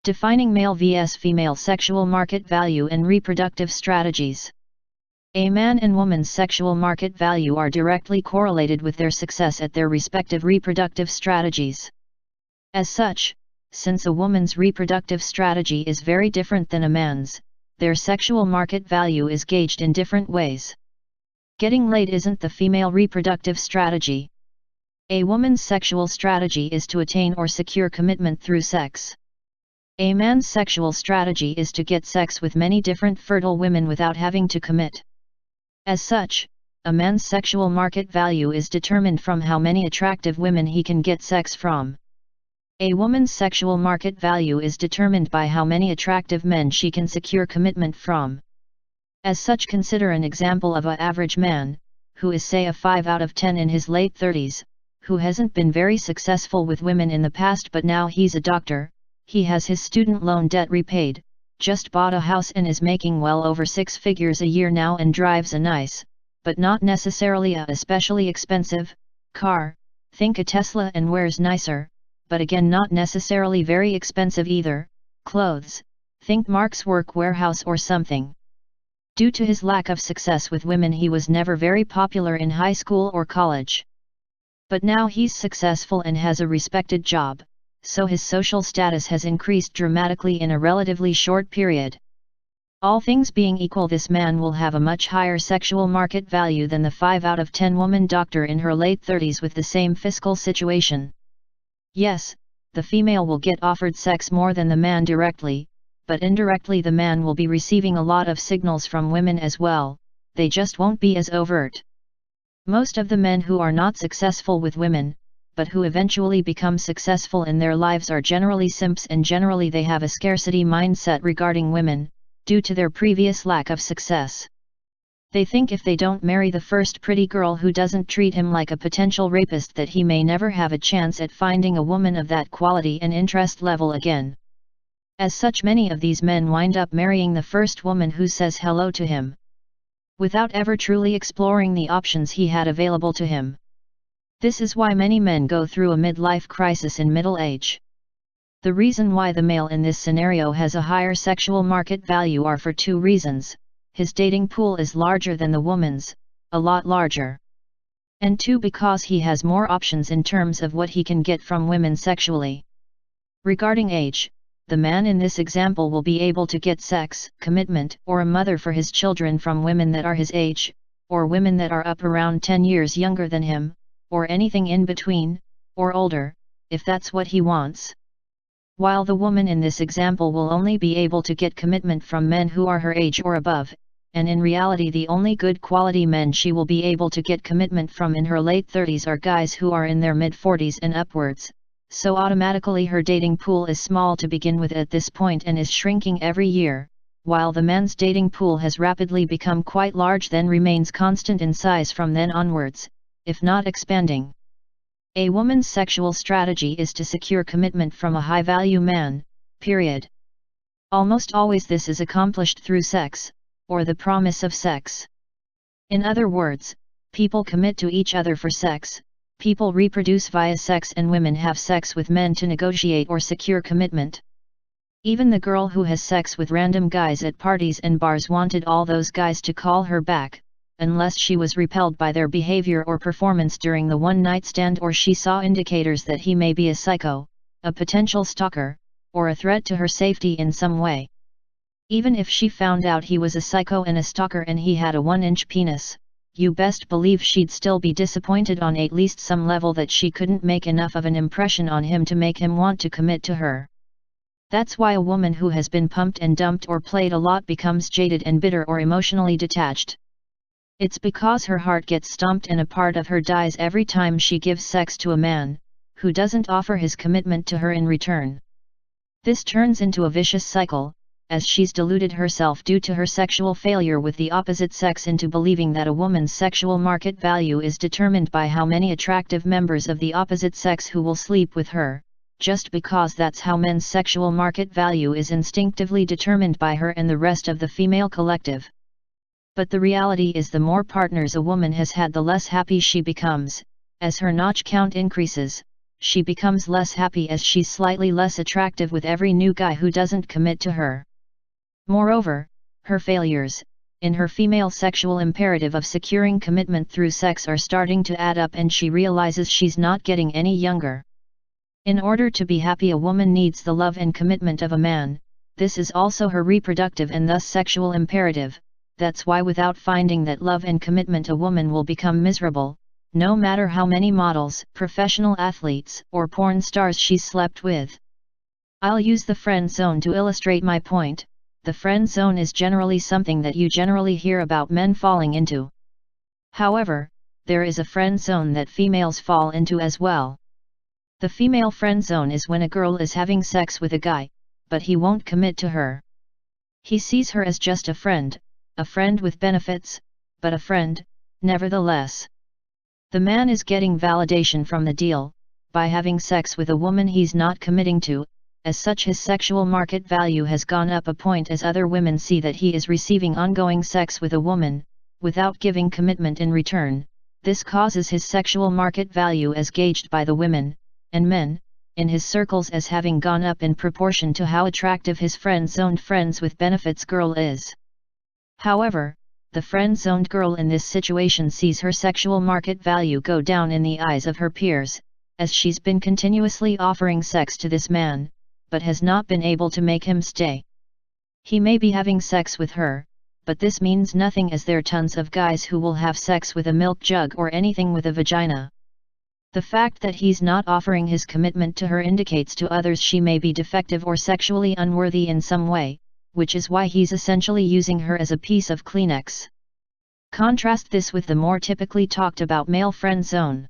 Defining male vs female sexual market value and reproductive strategies. A man and woman's sexual market value are directly correlated with their success at their respective reproductive strategies. As such, since a woman's reproductive strategy is very different than a man's, their sexual market value is gauged in different ways. Getting laid isn't the female reproductive strategy. A woman's sexual strategy is to attain or secure commitment through sex. A man's sexual strategy is to get sex with many different fertile women without having to commit. As such, a man's sexual market value is determined from how many attractive women he can get sex from. A woman's sexual market value is determined by how many attractive men she can secure commitment from. As such, consider an example of an average man, who is say a 5 out of 10 in his late 30s, who hasn't been very successful with women in the past, but now he's a doctor, he has his student loan debt repaid, just bought a house and is making well over 6 figures a year now, and drives a nice, but not necessarily a especially expensive, car, think a Tesla, and wears nicer, but again not necessarily very expensive either, clothes, think Mark's Work Warehouse or something. Due to his lack of success with women, he was never very popular in high school or college. But now he's successful and has a respected job, so his social status has increased dramatically in a relatively short period. All things being equal, this man will have a much higher sexual market value than the 5 out of 10 woman doctor in her late 30s with the same fiscal situation. Yes, the female will get offered sex more than the man directly, but indirectly the man will be receiving a lot of signals from women as well, they just won't be as overt. Most of the men who are not successful with women, but who eventually become successful in their lives, are generally simps, and generally they have a scarcity mindset regarding women, due to their previous lack of success. They think if they don't marry the first pretty girl who doesn't treat him like a potential rapist, that he may never have a chance at finding a woman of that quality and interest level again. As such, many of these men wind up marrying the first woman who says hello to him, without ever truly exploring the options he had available to him. This is why many men go through a midlife crisis in middle age. The reason why the male in this scenario has a higher sexual market value are for 2 reasons. His dating pool is larger than the woman's, a lot larger. And 2, because he has more options in terms of what he can get from women sexually. Regarding age, the man in this example will be able to get sex, commitment, or a mother for his children from women that are his age, or women that are up around 10 years younger than him, or anything in between, or older, if that's what he wants. While the woman in this example will only be able to get commitment from men who are her age or above, and in reality the only good quality men she will be able to get commitment from in her late 30s are guys who are in their mid-40s and upwards, so automatically her dating pool is small to begin with at this point and is shrinking every year, while the man's dating pool has rapidly become quite large, then remains constant in size from then onwards, if not expanding. A woman's sexual strategy is to secure commitment from a high-value man, period. Almost always this is accomplished through sex, or the promise of sex. In other words, people commit to each other for sex, people reproduce via sex, and women have sex with men to negotiate or secure commitment. Even the girl who has sex with random guys at parties and bars wanted all those guys to call her back, unless she was repelled by their behavior or performance during the one-night stand, or she saw indicators that he may be a psycho, a potential stalker, or a threat to her safety in some way. Even if she found out he was a psycho and a stalker and he had a 1-inch penis, you best believe she'd still be disappointed on at least some level that she couldn't make enough of an impression on him to make him want to commit to her. That's why a woman who has been pumped and dumped or played a lot becomes jaded and bitter or emotionally detached. It's because her heart gets stomped and a part of her dies every time she gives sex to a man who doesn't offer his commitment to her in return. This turns into a vicious cycle, as she's deluded herself due to her sexual failure with the opposite sex into believing that a woman's sexual market value is determined by how many attractive members of the opposite sex who will sleep with her, just because that's how men's sexual market value is instinctively determined by her and the rest of the female collective. But the reality is, the more partners a woman has had, the less happy she becomes, as her notch count increases, she becomes less happy as she's slightly less attractive with every new guy who doesn't commit to her. Moreover, her failures, in her female sexual imperative of securing commitment through sex are starting to add up, and she realizes she's not getting any younger. In order to be happy, a woman needs the love and commitment of a man. This is also her reproductive and thus sexual imperative. That's why without finding that love and commitment, a woman will become miserable, no matter how many models, professional athletes, or porn stars she's slept with. I'll use the friend zone to illustrate my point. The friend zone is generally something that you generally hear about men falling into. However, there is a friend zone that females fall into as well. The female friend zone is when a girl is having sex with a guy, but he won't commit to her. He sees her as just a friend with benefits, but a friend, nevertheless. The man is getting validation from the deal, by having sex with a woman he's not committing to. As such, his sexual market value has gone up a point as other women see that he is receiving ongoing sex with a woman, without giving commitment in return. This causes his sexual market value as gauged by the women, and men, in his circles as having gone up in proportion to how attractive his friend-zoned friends with benefits girl is. However, the friend-zoned girl in this situation sees her sexual market value go down in the eyes of her peers, as she's been continuously offering sex to this man, but has not been able to make him stay. He may be having sex with her, but this means nothing as there are tons of guys who will have sex with a milk jug or anything with a vagina. The fact that he's not offering his commitment to her indicates to others she may be defective or sexually unworthy in some way, which is why he's essentially using her as a piece of Kleenex. Contrast this with the more typically talked about male friend zone.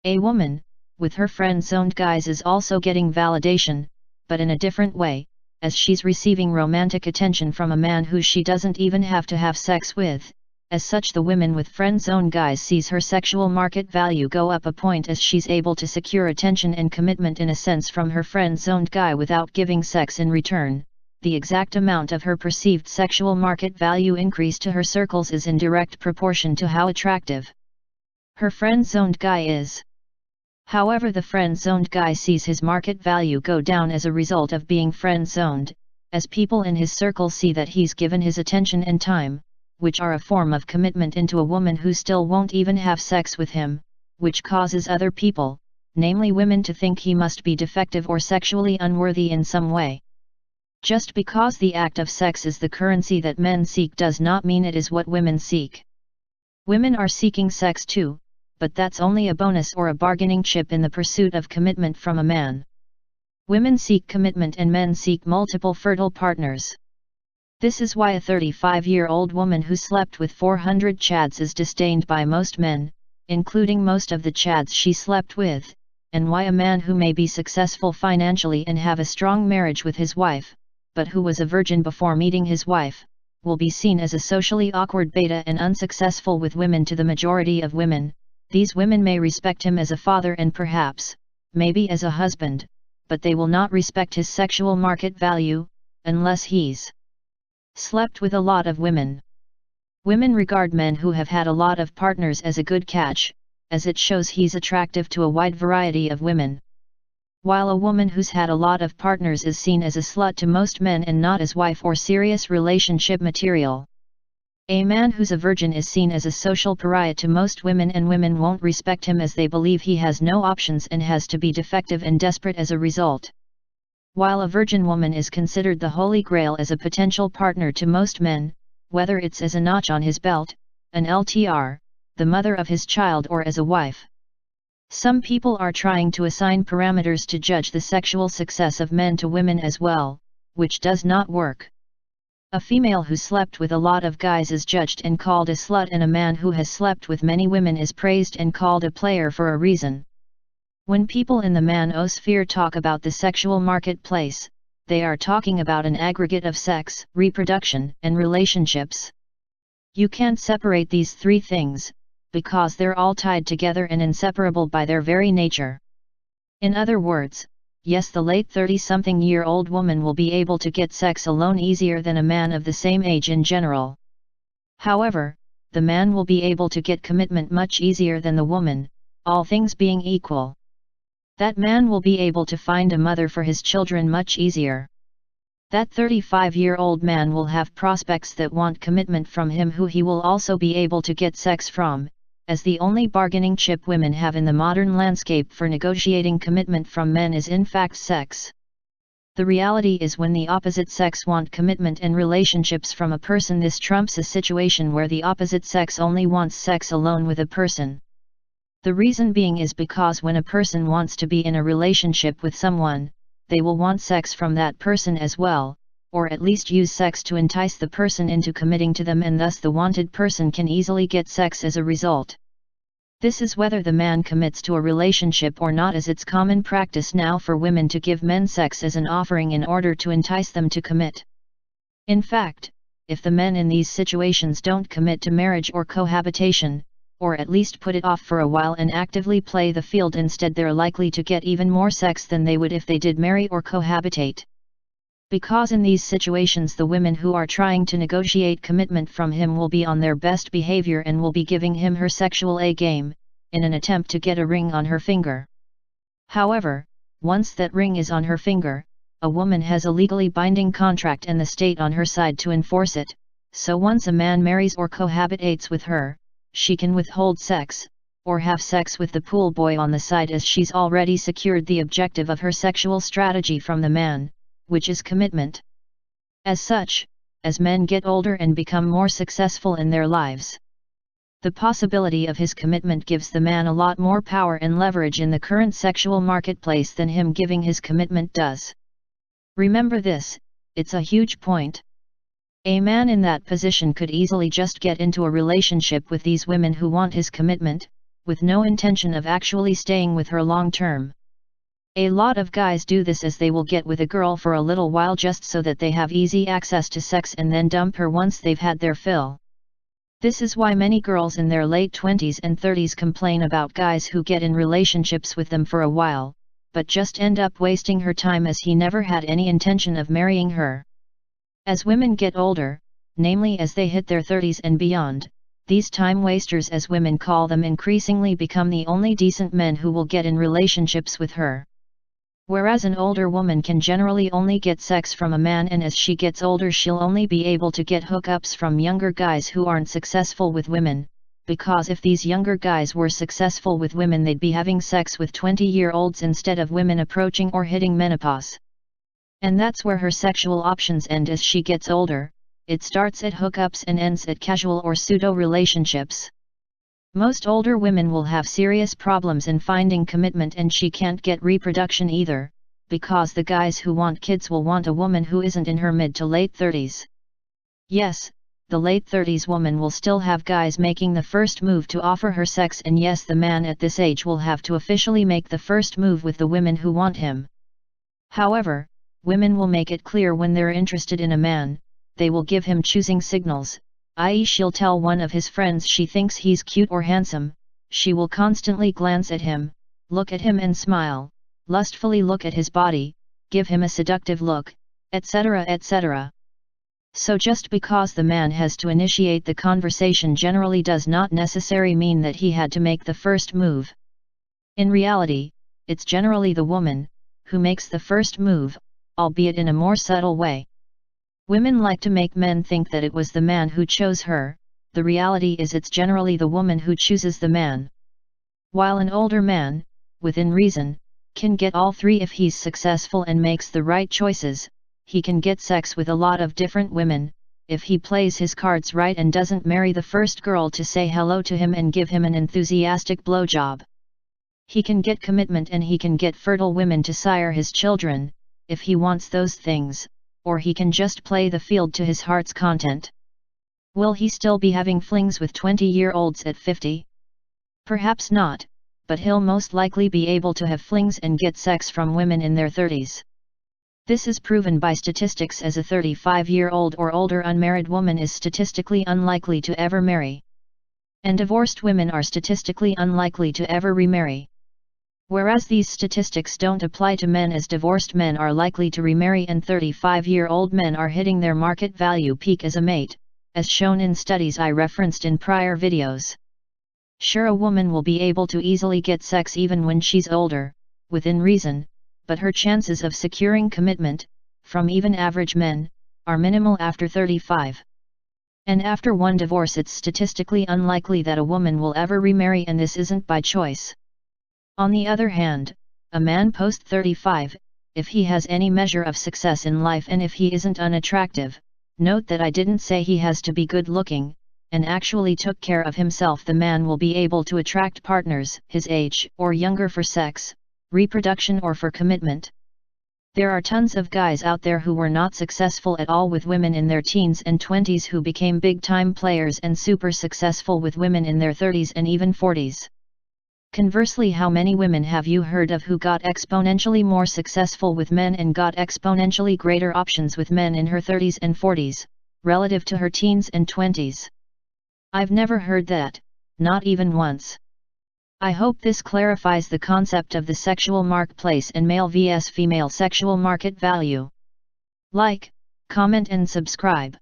A woman, with her friend-zoned guys, is also getting validation, but in a different way, as she's receiving romantic attention from a man who she doesn't even have to have sex with. As such, the women with friend-zone guys sees her sexual market value go up a point as she's able to secure attention and commitment in a sense from her friend-zoned guy without giving sex in return. The exact amount of her perceived sexual market value increase to her circles is in direct proportion to how attractive her friend-zoned guy is. However, the friend-zoned guy sees his market value go down as a result of being friend-zoned, as people in his circle see that he's given his attention and time, which are a form of commitment, into a woman who still won't even have sex with him, which causes other people, namely women, to think he must be defective or sexually unworthy in some way. Just because the act of sex is the currency that men seek does not mean it is what women seek. Women are seeking sex too, but that's only a bonus or a bargaining chip in the pursuit of commitment from a man. Women seek commitment and men seek multiple fertile partners. This is why a 35-year-old woman who slept with 400 chads is disdained by most men, including most of the chads she slept with, and why a man who may be successful financially and have a strong marriage with his wife, but who was a virgin before meeting his wife, will be seen as a socially awkward beta and unsuccessful with women. To the majority of women, these women may respect him as a father and perhaps, maybe as a husband, but they will not respect his sexual market value, unless he's slept with a lot of women. Women regard men who have had a lot of partners as a good catch, as it shows he's attractive to a wide variety of women. While a woman who's had a lot of partners is seen as a slut to most men and not as wife or serious relationship material. A man who's a virgin is seen as a social pariah to most women, and women won't respect him as they believe he has no options and has to be defective and desperate as a result. While a virgin woman is considered the holy grail as a potential partner to most men, whether it's as a notch on his belt, an LTR, the mother of his child, or as a wife. Some people are trying to assign parameters to judge the sexual success of men to women as well, which does not work. A female who slept with a lot of guys is judged and called a slut, and a man who has slept with many women is praised and called a player for a reason. When people in the manosphere talk about the sexual marketplace, they are talking about an aggregate of sex, reproduction, and relationships. You can't separate these three things, because they're all tied together and inseparable by their very nature. In other words, yes, the late 30-something-year-old woman will be able to get sex alone easier than a man of the same age in general. However, the man will be able to get commitment much easier than the woman, all things being equal. That man will be able to find a mother for his children much easier. That 35-year-old man will have prospects that want commitment from him who he will also be able to get sex from, as the only bargaining chip women have in the modern landscape for negotiating commitment from men is in fact sex. The reality is when the opposite sex want commitment and relationships from a person, this trumps a situation where the opposite sex only wants sex alone with a person. The reason being is because when a person wants to be in a relationship with someone, they will want sex from that person as well, or at least use sex to entice the person into committing to them, and thus the wanted person can easily get sex as a result. This is whether the man commits to a relationship or not, as it's common practice now for women to give men sex as an offering in order to entice them to commit. In fact, if the men in these situations don't commit to marriage or cohabitation, or at least put it off for a while and actively play the field instead, they're likely to get even more sex than they would if they did marry or cohabitate. Because in these situations the women who are trying to negotiate commitment from him will be on their best behavior and will be giving him her sexual A game, in an attempt to get a ring on her finger. However, once that ring is on her finger, a woman has a legally binding contract and the state on her side to enforce it, so once a man marries or cohabitates with her, she can withhold sex, or have sex with the pool boy on the side, as she's already secured the objective of her sexual strategy from the man, which is commitment. As such, as men get older and become more successful in their lives, the possibility of his commitment gives the man a lot more power and leverage in the current sexual marketplace than him giving his commitment does. Remember this, it's a huge point. A man in that position could easily just get into a relationship with these women who want his commitment, with no intention of actually staying with her long term. A lot of guys do this, as they will get with a girl for a little while just so that they have easy access to sex and then dump her once they've had their fill. This is why many girls in their late 20s and 30s complain about guys who get in relationships with them for a while, but just end up wasting her time, as he never had any intention of marrying her. As women get older, namely as they hit their 30s and beyond, these time wasters, as women call them, increasingly become the only decent men who will get in relationships with her. Whereas an older woman can generally only get sex from a man, and as she gets older she'll only be able to get hookups from younger guys who aren't successful with women, because if these younger guys were successful with women they'd be having sex with 20-year-olds instead of women approaching or hitting menopause. And that's where her sexual options end as she gets older. It starts at hookups and ends at casual or pseudo relationships. Most older women will have serious problems in finding commitment, and she can't get reproduction either, because the guys who want kids will want a woman who isn't in her mid to late 30s. Yes, the late 30s woman will still have guys making the first move to offer her sex, and yes, the man at this age will have to officially make the first move with the women who want him. However, women will make it clear when they're interested in a man. They will give him choosing signals, i.e. she'll tell one of his friends she thinks he's cute or handsome, she will constantly glance at him, look at him and smile, lustfully look at his body, give him a seductive look, etc. etc. So just because the man has to initiate the conversation generally does not necessarily mean that he had to make the first move. In reality, it's generally the woman who makes the first move, albeit in a more subtle way. Women like to make men think that it was the man who chose her. The reality is it's generally the woman who chooses the man. While an older man, within reason, can get all three if he's successful and makes the right choices, he can get sex with a lot of different women, if he plays his cards right and doesn't marry the first girl to say hello to him and give him an enthusiastic blowjob. He can get commitment and he can get fertile women to sire his children, if he wants those things, or he can just play the field to his heart's content. Will he still be having flings with 20-year-olds at 50? Perhaps not, but he'll most likely be able to have flings and get sex from women in their 30s. This is proven by statistics, as a 35-year-old or older unmarried woman is statistically unlikely to ever marry. And divorced women are statistically unlikely to ever remarry. Whereas these statistics don't apply to men, as divorced men are likely to remarry and 35-year-old men are hitting their market value peak as a mate, as shown in studies I referenced in prior videos. Sure, a woman will be able to easily get sex even when she's older, within reason, but her chances of securing commitment, from even average men, are minimal after 35. And after one divorce it's statistically unlikely that a woman will ever remarry, and this isn't by choice. On the other hand, a man post 35, if he has any measure of success in life and if he isn't unattractive, note that I didn't say he has to be good looking, and actually took care of himself, the man will be able to attract partners his age or younger for sex, reproduction or for commitment. There are tons of guys out there who were not successful at all with women in their teens and 20s who became big-time players and super successful with women in their 30s and even 40s. Conversely, how many women have you heard of who got exponentially more successful with men and got exponentially greater options with men in her 30s and 40s, relative to her teens and 20s? I've never heard that, not even once. I hope this clarifies the concept of the sexual marketplace and male vs female sexual market value. Like, comment and subscribe.